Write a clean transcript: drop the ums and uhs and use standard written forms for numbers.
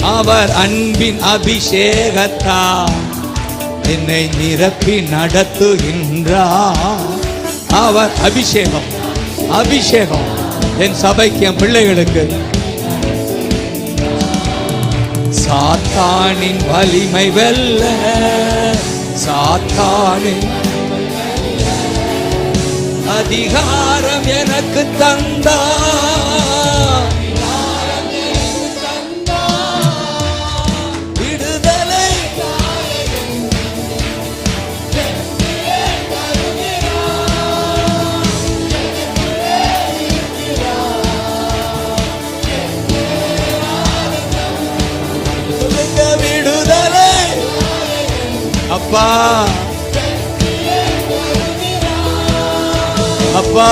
அவர் அன்பின் அபிஷேகத்தால் என்னை நிரப்பி நடத்துகின்றார். அவர் அபிஷேகம், அபிஷேகம் என் சபைக்கு, என் பிள்ளைகளுக்கு. சாத்தானின் வலிமை வெல்ல, சாத்தானின் அதிகாரம் எனக்கு தந்தார். விடுதலை விடுதலை அப்பா, அப்பா